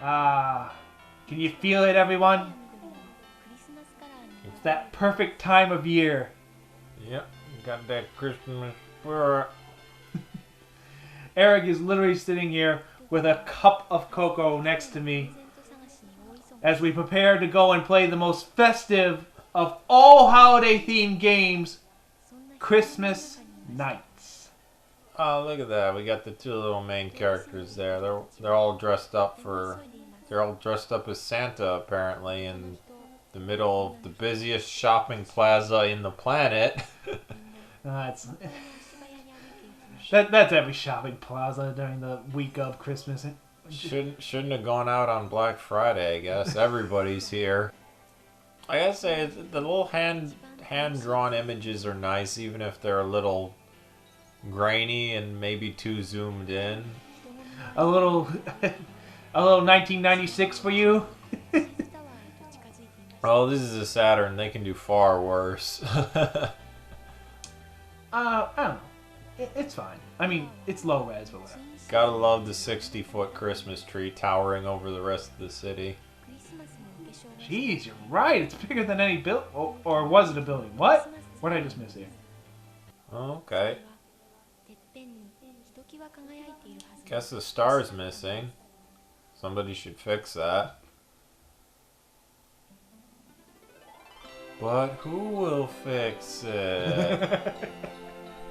Ah, can you feel it, everyone? It's that perfect time of year. Yep, got that Christmas spirit. Eric is literally sitting here with a cup of cocoa next to me as we prepare to go and play the most festive of all holiday-themed games, Christmas Nights. Oh, look at that! We got the two little main characters there. They're all dressed up as Santa apparently in the middle of the busiest shopping plaza in the planet. That's every shopping plaza during the week of Christmas. Shouldn't have gone out on Black Friday, I guess. Everybody's here. I gotta say, the little hand-drawn images are nice, even if they're a little grainy and maybe too zoomed in. A little 1996 for you? Oh, this is a Saturn. They can do far worse. I don't know. It's fine. I mean, it's low res, but whatever. Gotta love the 60-foot Christmas tree towering over the rest of the city. Jeez, you're right. It's bigger than any building. Or was it a building? What? What did I just miss here? Okay. Guess the star's missing. Somebody should fix that. But who will fix it?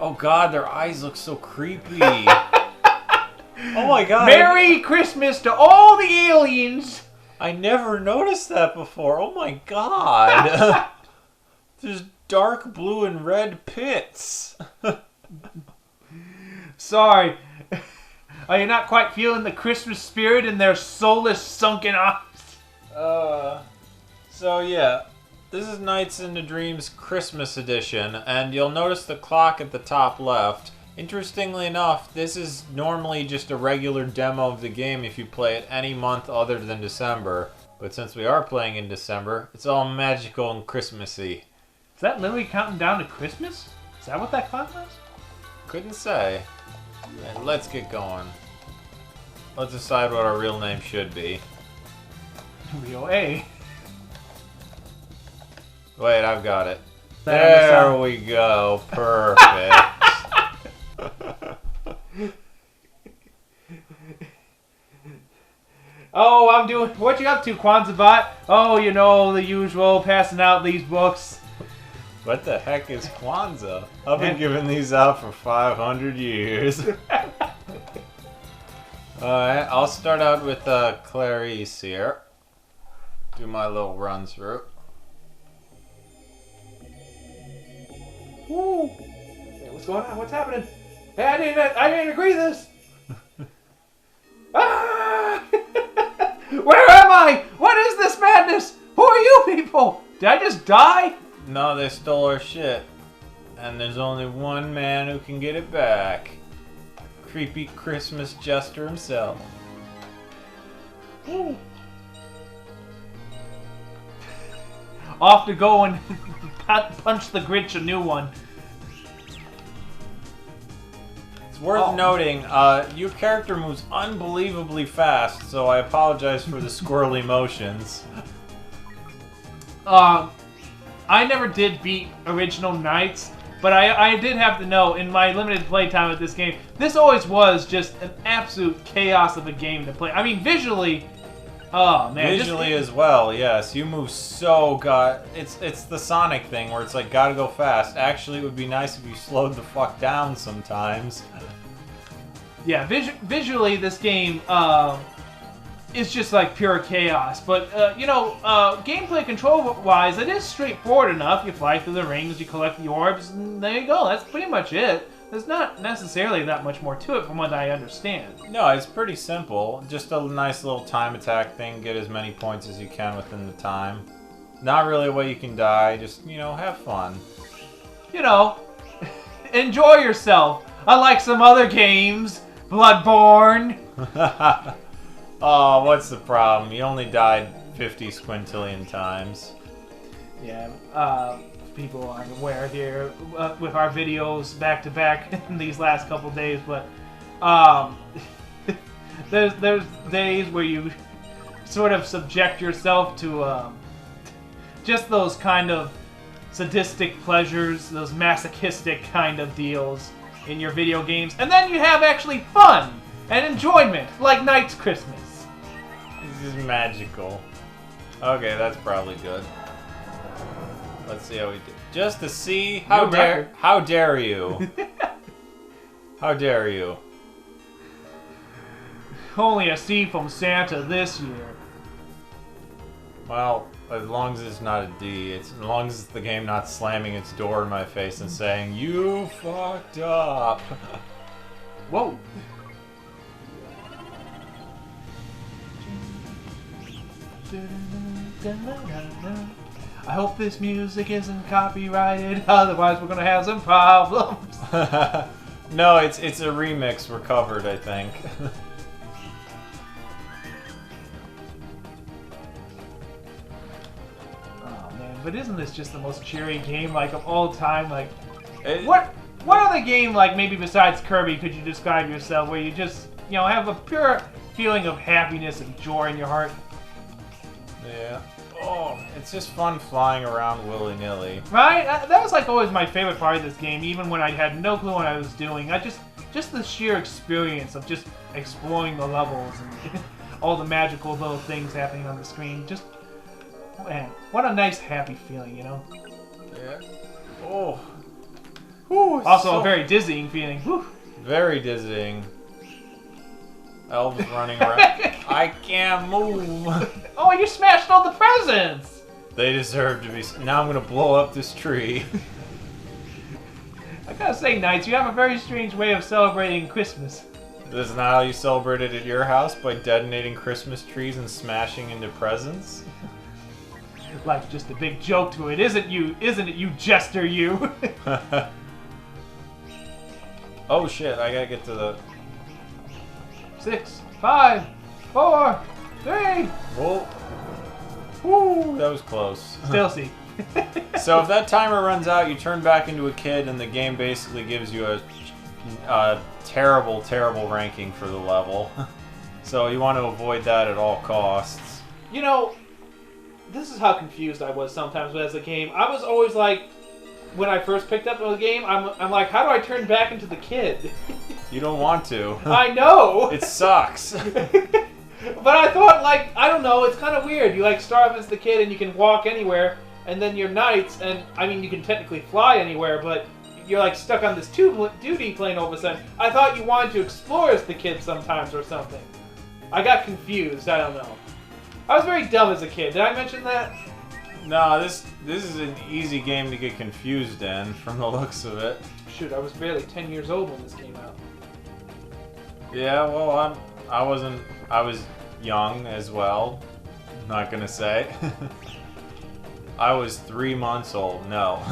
Oh god, their eyes look so creepy. Oh my god. Merry Christmas to all the aliens! I never noticed that before. Oh my god. There's dark blue and red pits. Sorry. Are you not quite feeling the Christmas spirit in their soulless, sunken eyes? So yeah. This is Nights into Dreams Christmas Edition, and you'll notice the clock at the top left. Interestingly enough, this is normally just a regular demo of the game if you play it any month other than December. But since we are playing in December, it's all magical and Christmassy. Is that literally counting down to Christmas? Is that what that clock was? Couldn't say. And let's get going. Let's decide what our real name should be. Real A. Wait, I've got it. There we go. Perfect. Oh, I'm doing... What you up to, Kwanzaa? Oh, you know, the usual, passing out these books. What the heck is Kwanzaa? I've been giving these out for 500 years. Alright, I'll start out with Clarice here. Do my little run through. Woo! Hey, what's going on? What's happening? Hey, I didn't agree to this. Ah! Where am I? What is this madness? Who are you people? Did I just die? No, they stole our shit. And there's only one man who can get it back. Creepy Christmas jester himself. Woo. Off to go and punch the Grinch a new one. It's worth noting, your character moves unbelievably fast, so I apologize for the squirrely motions. I never did beat original Knights, but I did have to know, in my limited playtime with this game, this always was just an absolute chaos of a game to play. I mean, visually... Oh, man. Visually as well, yes. You move so It's the Sonic thing where it's like, gotta go fast. Actually, it would be nice if you slowed the fuck down sometimes. Yeah, visually, this game is just like pure chaos. But, gameplay control-wise, it is straightforward enough. You fly through the rings, you collect the orbs, and there you go. That's pretty much it. There's not necessarily that much more to it from what I understand. No, it's pretty simple. Just a nice little time attack thing. Get as many points as you can within the time. Not really a way you can die. Just, have fun. Enjoy yourself. Unlike some other games. Bloodborne. Oh, what's the problem? You only died 50 squintillion times. Yeah, people aren't aware here with our videos back to back in these last couple days, but there's days where you sort of subject yourself to just those kind of sadistic pleasures, those masochistic kind of deals in your video games, and then you have actually fun and enjoyment, like Knight's Christmas. This is magical. Okay, that's probably good. Let's see how we do. Just to see how New dare record. how dare you? How dare you? Only a C from Santa this year. Well, as long as it's not a D, as long as it's the game not slamming its door in my face and saying, "You fucked up." Whoa. I hope this music isn't copyrighted, otherwise we're gonna have some problems. No, it's a remix recovered, I think. Oh man, but isn't this just the most cheery game like of all time? Like, It- what other game like maybe besides Kirby could you describe yourself where you just have a pure feeling of happiness and joy in your heart? Yeah. Oh, it's just fun flying around willy-nilly. Right? That was like always my favorite part of this game, even when I had no clue what I was doing. Just the sheer experience of just exploring the levels and all the magical little things happening on the screen. Just, man, what a nice, happy feeling, Yeah. Oh. Ooh, it's Also so a very dizzying feeling. Whew. very dizzying. Elves running around. I can't move. Oh, you smashed all the presents! They deserve to be. Now I'm gonna blow up this tree. I gotta say, Knights, you have a very strange way of celebrating Christmas. This is not how you celebrate it at your house, by detonating Christmas trees and smashing into presents. Like just a big joke to it, isn't it, you jester, you? Oh shit! I gotta get to the. 6, 5, 4, 3. Whoa. Woo! That was close. Still see. So if that timer runs out, you turn back into a kid, and the game basically gives you a terrible, terrible ranking for the level. So you want to avoid that at all costs. This is how confused I was sometimes as a game. I was always like, when I first picked up the game, I'm like, how do I turn back into the kid? You don't want to. I know! It sucks. But I thought, like, I don't know, it's kind of weird. You, like, start off as the kid and you can walk anywhere, and then you're knights, and, I mean, you can technically fly anywhere, but you're, like, stuck on this duty plane all of a sudden. I thought you wanted to explore as the kid sometimes or something. I got confused, I don't know. I was very dumb as a kid. Did I mention that? No, this is an easy game to get confused in, from the looks of it. Shoot, I was barely 10 years old when this came out. Yeah, well, I was young as well. I'm not gonna say. I was 3 months old. No.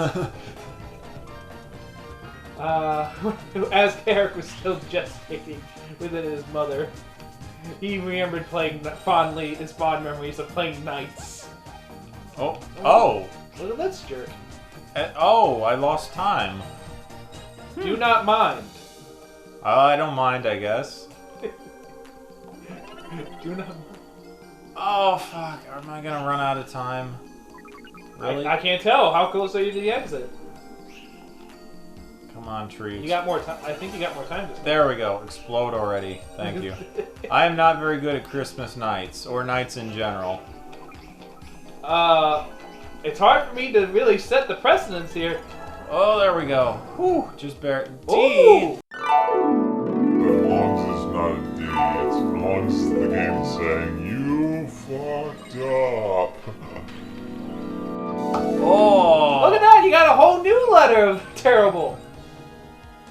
As Eric was still gestating within his mother, he remembered playing fondly his fond memories of playing knights. Oh. Look at this jerk. Oh, I lost time. Do not mind. I don't mind, I guess. Do not. Oh, fuck. Am I gonna run out of time? Really? I can't tell. How close are you to the exit? Come on, trees. You got more time. I think you got more time this time. There we go. Explode already. Thank you. I am not very good at Christmas nights, or nights in general. It's hard for me to really set the precedence here. Oh, there we go. Whew, just bare. Ooh. As long as it's not a D, it's as long as the game's saying, you fucked up. Oh! Look at that! You got a whole new letter of terrible.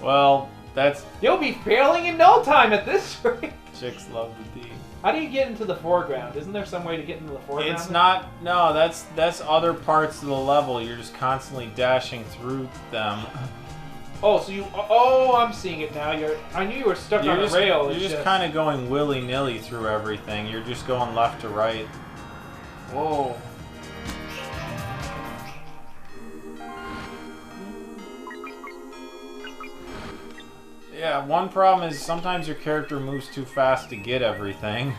Well, that's... You'll be failing in no time at this rate. Chicks love the D. How do you get into the foreground? Isn't there some way to get into the foreground? It's not... No, that's other parts of the level. You're just constantly dashing through them. Oh, so you... Oh, I'm seeing it now. I knew you were stuck on a rail. You're just kind of going willy-nilly through everything. You're just going left to right. Whoa. Yeah, one problem is sometimes your character moves too fast to get everything.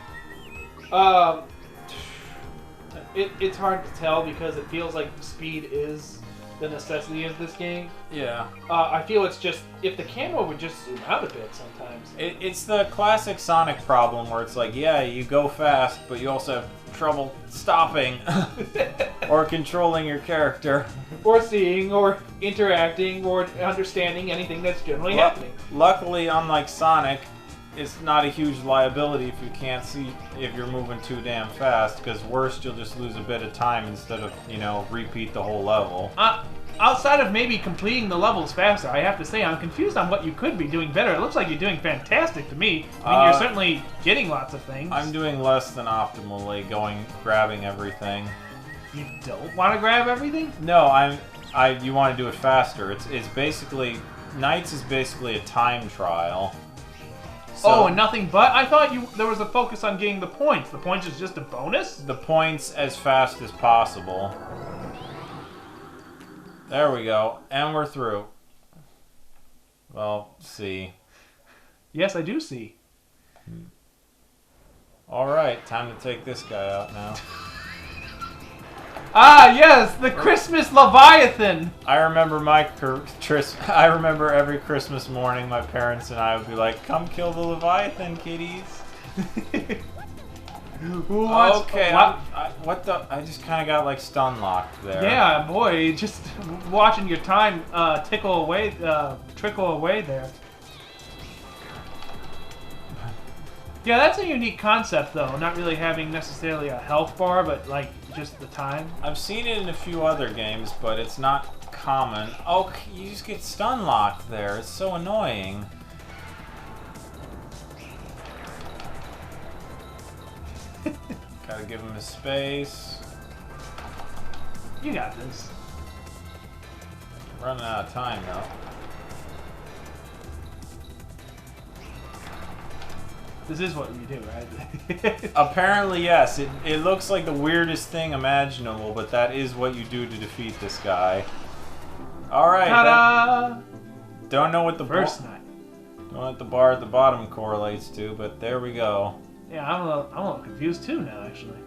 It's hard to tell because it feels like speed is the necessity of this game. Yeah. I feel it's just if the camera would just zoom out a bit sometimes. It's the classic Sonic problem where it's like, yeah, you go fast, but you also have trouble stopping or controlling your character. Or seeing, or interacting, or understanding anything that's generally happening. Luckily, unlike Sonic, it's not a huge liability if you can't see if you're moving too damn fast, because worst, you'll just lose a bit of time instead of, repeat the whole level. Outside of maybe completing the levels faster, I have to say I'm confused on what you could be doing better. It looks like you're doing fantastic to me. I mean, you're certainly getting lots of things. I'm doing less than optimally, grabbing everything. You don't want to grab everything? No, you want to do it faster. It's basically, Nights is basically a time trial. So, and nothing but? I thought there was a focus on getting the points. The points is just a bonus? The points as fast as possible. There we go. And we're through. Well, see. Yes, I do see. Alright, time to take this guy out now. Ah, yes, the Christmas Leviathan! I remember every Christmas morning my parents and I would be like, come kill the Leviathan, kiddies. Okay, I just kind of got like stun locked there. Yeah, boy, just watching your time trickle away there. Yeah, that's a unique concept, though. Not really having necessarily a health bar, but like just the time. I've seen it in a few other games, but it's not common. Oh, you just get stun locked there. It's so annoying. Gotta give him his space. You got this. Running out of time, though. This is what you do, right? Apparently, yes. It looks like the weirdest thing imaginable, but that is what you do to defeat this guy. Alright. Ta-da! Don't know what the first night. Don't know what the bar at the bottom correlates to, but there we go. Yeah, I'm a little confused too now, actually.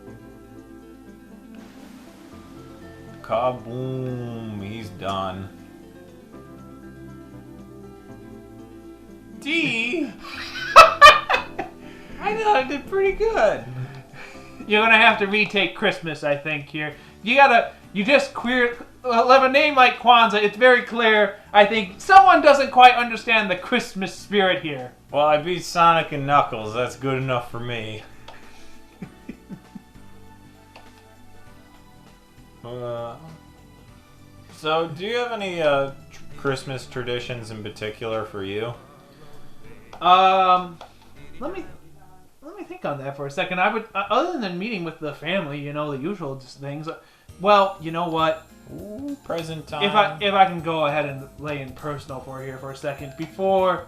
Kaboom! He's done. D. I know, I did pretty good. You're gonna have to retake Christmas, I think. Here, you just queer. Have a name like Kwanzaa. It's very clear. I think someone doesn't quite understand the Christmas spirit here. Well, I beat Sonic and Knuckles. That's good enough for me. So, do you have any Christmas traditions in particular for you? Let me think on that for a second. I would, other than meeting with the family, the usual things. Well, you know what? Ooh, present time. If I can go ahead and lay in personal for here for a second. Before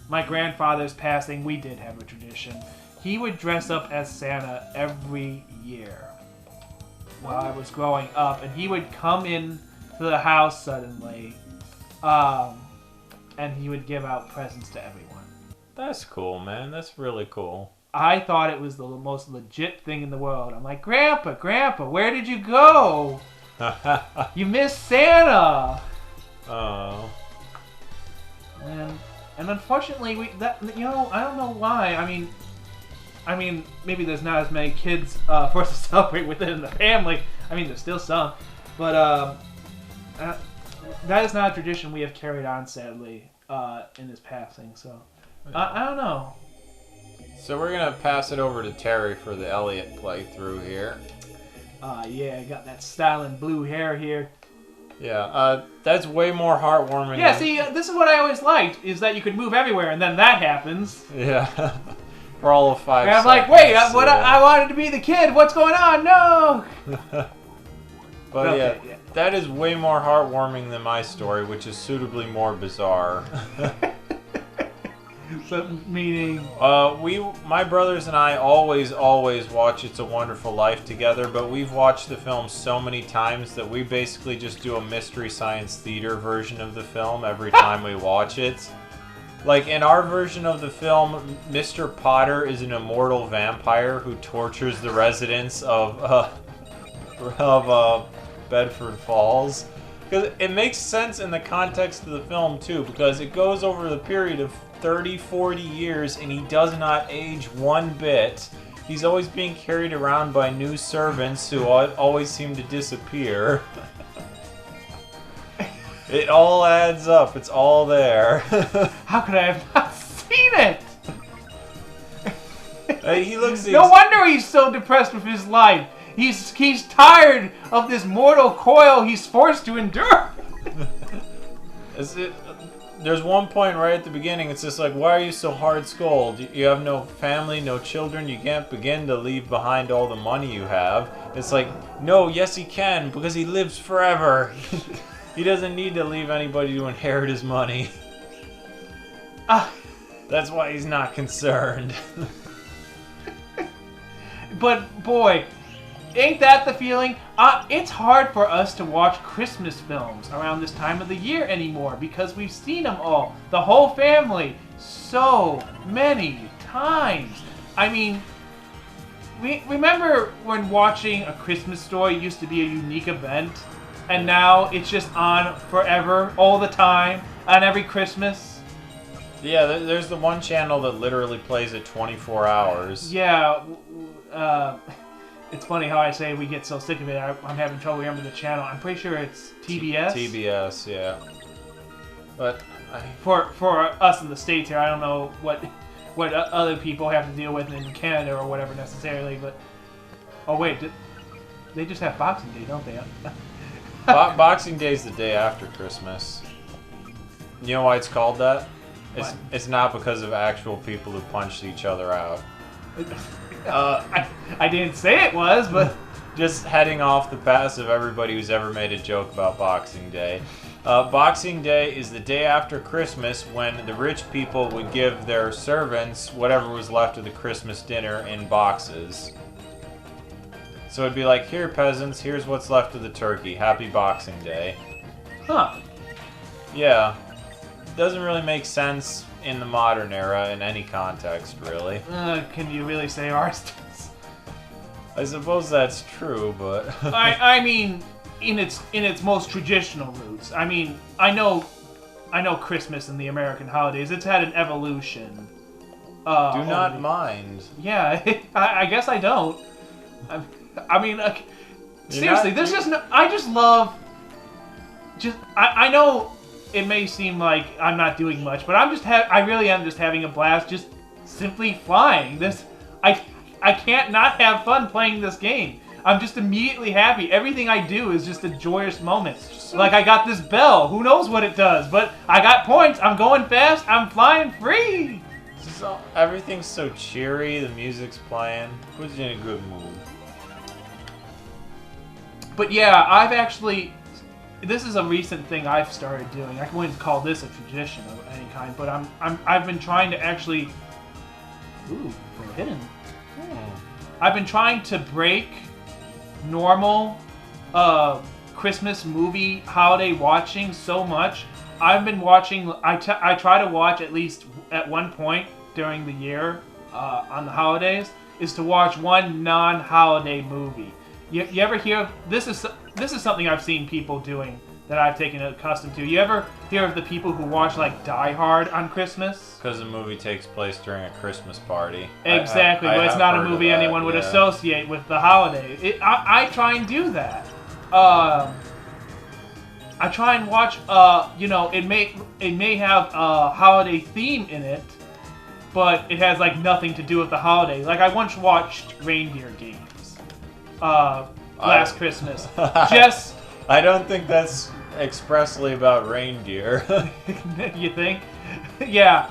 my grandfather's passing, we did have a tradition. He would dress up as Santa every year while I was growing up, and he would come in to the house suddenly, and he would give out presents to everyone. That's cool, man. That's really cool. I thought it was the most legit thing in the world. I'm like, Grandpa, where did you go? You missed Santa. Oh. And unfortunately, I don't know why. I mean, maybe there's not as many kids for us to celebrate within the family. I mean, there's still some, but that is not a tradition we have carried on, sadly, in his passing. So I don't know. So we're gonna pass it over to Terry for the Elliot playthrough here. Yeah, I got that styling blue hair here. Yeah, that's way more heartwarming. Yeah, see, this is what I always liked, is that you could move everywhere, and then that happens. Yeah. For all of 5 and I'm seconds. like, wait, I wanted to be the kid. What's going on? No! But okay, yeah, that is way more heartwarming than my story, which is suitably more bizarre. So, meaning? My brothers and I always watch It's a Wonderful Life together, but we've watched the film so many times that we basically just do a Mystery Science Theater version of the film every time we watch it. Like, in our version of the film, Mr. Potter is an immortal vampire who tortures the residents of Bedford Falls. Because it makes sense in the context of the film, too, because it goes over the period of 30, 40 years, and he does not age one bit. He's always being carried around by new servants who always seem to disappear. It all adds up. It's all there. How could I have not seen it? He looks... No wonder he's so depressed with his life. He's tired of this mortal coil he's forced to endure. There's one point right at the beginning, it's just like, why are you so hard-skulled? You have no family, no children, you can't begin to leave behind all the money you have. It's like, no, yes he can, because he lives forever. He doesn't need to leave anybody to inherit his money. That's why he's not concerned. But boy, ain't that the feeling? It's hard for us to watch Christmas films around this time of the year anymore because we've seen them all, the whole family, so many times. I mean, remember when watching A Christmas Story used to be a unique event, and now it's just on forever, all the time, on every Christmas? Yeah, there's the one channel that literally plays it 24 hours. Yeah, it's funny how I say we get so sick of it. I'm having trouble remembering the channel. I'm pretty sure it's TBS. TBS, yeah. But for us in the States here, I don't know what other people have to deal with in Canada or whatever necessarily. But oh wait, they just have Boxing Day, don't they? Boxing Day's the day after Christmas. You know why it's called that? It's not because of actual people who punched each other out. I didn't say it was, but just heading off the path of everybody who's ever made a joke about Boxing Day. Boxing Day is the day after Christmas when the rich people would give their servants whatever was left of the Christmas dinner in boxes. So it'd be like, here peasants, here's what's left of the turkey. Happy Boxing Day. Huh. Yeah. Doesn't really make sense in the modern era in any context, really. Can you really say ours does? I suppose that's true, but I mean, in its most traditional roots. I mean, I know Christmas and the American holidays. It's had an evolution. Do not mind. Yeah, I guess I don't. I mean, seriously, there's just no, I just love. I know. It may seem like I'm not doing much, but I really am just having a blast, just simply flying. I can't not have fun playing this game. I'm just immediately happy. Everything I do is just a joyous moment. Like I got this bell. Who knows what it does? But I got points. I'm going fast. I'm flying free. Everything's so cheery. The music's playing. Puts you in a good mood. But yeah, I've actually. This is a recent thing I've started doing. I wouldn't call this a tradition of any kind, but I've been trying to actually. Ooh, hidden. I've been trying to break normal Christmas movie holiday watching so much. I've been watching. I try to watch at least at one point during the year on the holidays is to watch one non-holiday movie. You ever hear of this is something I've seen people doing that I've taken accustomed to. You ever hear of the people who watch like Die Hard on Christmas? Because the movie takes place during a Christmas party. Exactly, but it's not a movie anyone would associate with the holiday. I try and do that. I try and watch. It may have a holiday theme in it, but it has like nothing to do with the holiday. Like I once watched Reindeer Games. Last Christmas. Just I don't think that's expressly about reindeer. You think? Yeah.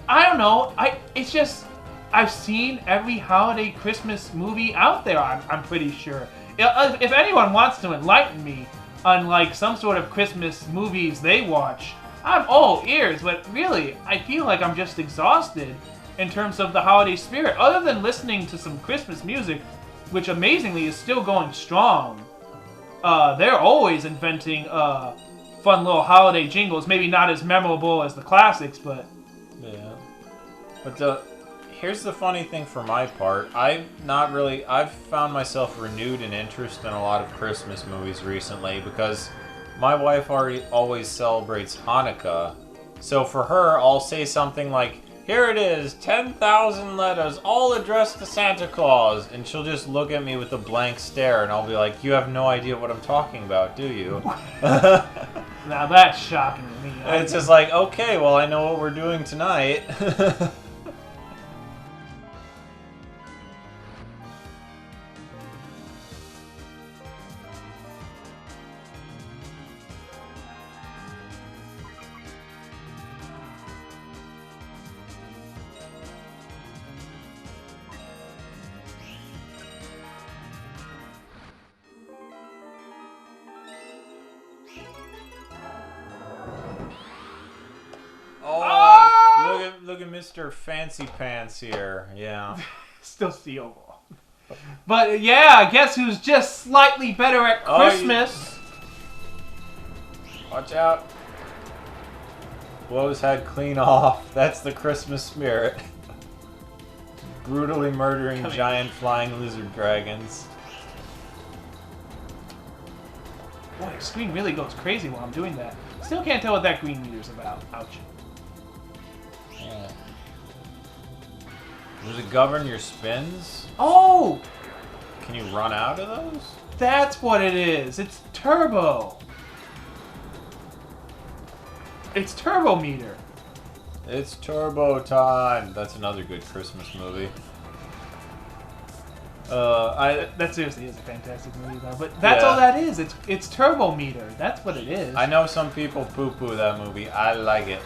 I don't know. It's just I've seen every holiday Christmas movie out there. I'm pretty sure. If anyone wants to enlighten me on like some sort of Christmas movies they watch, I'm all ears. But really, I feel like I'm just exhausted in terms of the holiday spirit. Other than listening to some Christmas music, which amazingly is still going strong. They're always inventing fun little holiday jingles. Maybe not as memorable as the classics, but yeah. But Here's the funny thing for my part. I've found myself renewed in interest in a lot of Christmas movies recently because my wife always celebrates Hanukkah. So for her, I'll say something like, "Here it is, 10,000 letters, all addressed to Santa Claus." And she'll just look at me with a blank stare, and I'll be like, "You have no idea what I'm talking about, do you?" Now that's shocking to me. And it's just like, okay, well, I know what we're doing tonight. Look at Mr. Fancy Pants here. Yeah. Still see overall. But yeah, guess who's just slightly better at Christmas? Watch out. Blow his head clean off. That's the Christmas spirit. Brutally murdering giant flying lizard dragons. Boy, the screen really goes crazy while I'm doing that. Still can't tell what that green meter's about. Ouch. Yeah. Does it govern your spins? Oh! Can you run out of those? That's what it is. It's turbo. It's turbo meter. It's turbo time. That's another good Christmas movie. That seriously is a fantastic movie, though. But that's all that is. It's turbo meter. That's what it is. I know some people poo-poo that movie. I like it.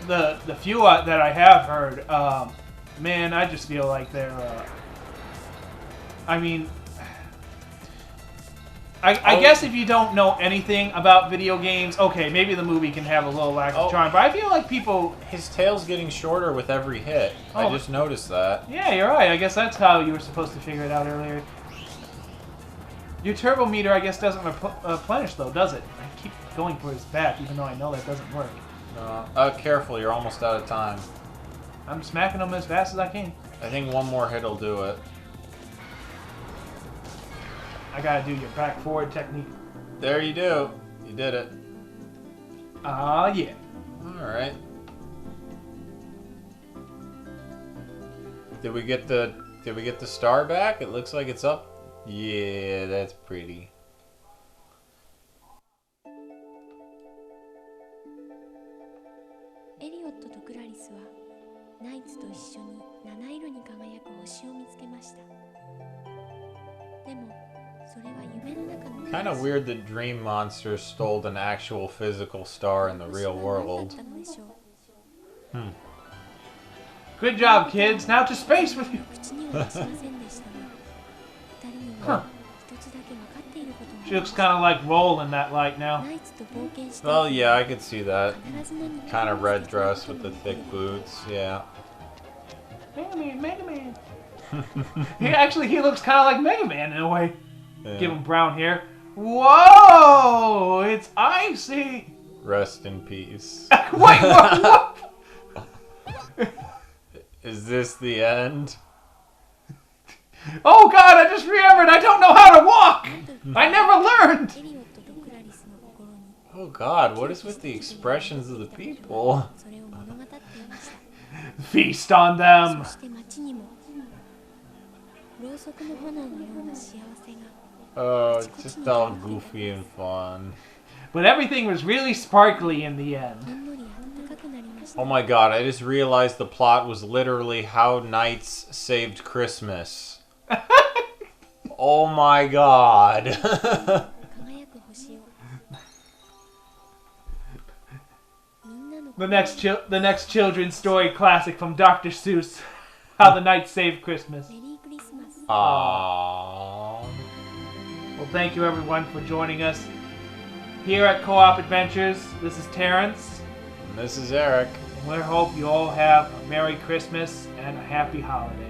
The few that I have heard, man, I just feel like they're. I mean, I guess if you don't know anything about video games, okay, maybe the movie can have a little lack of charm. But I feel like people. His tail's getting shorter with every hit. I just noticed that. Yeah, you're right. I guess that's how you were supposed to figure it out earlier. Your turbo meter, I guess, doesn't replenish, though, does it? I keep going for his back, even though I know that doesn't work. Careful, you're almost out of time. I'm smacking him as fast as I can. I think one more hit will do it. I gotta do your back forward technique. There you do. You did it. Yeah. Alright. Did we get the star back? It looks like it's up. Yeah, that's pretty. Kind of weird that Dream Monsters stole an actual physical star in the real world. Good job, kids. Now to space with you. Huh. She looks kind of like Roll in that light now. Well, yeah, I could see that. Kind of red dress with the thick boots, yeah. Mega Man. He looks kind of like Mega Man in a way. Yeah. Give him brown hair. Whoa! It's icy! Rest in peace. Wait, what? Is this the end? Oh god, I just remembered I don't know how to walk! I never learned! Oh god, what is with the expressions of the people? Feast on them! Oh, it's just all goofy and fun. But everything was really sparkly in the end. Oh my god, I just realized the plot was literally how knights saved Christmas. Oh my god. The next children's story classic from Dr. Seuss. How the Knights Saved Christmas. Aww. Well, thank you everyone for joining us here at Co-op Adventures. This is Terrence. And this is Eric. And we hope you all have a Merry Christmas and a Happy Holiday.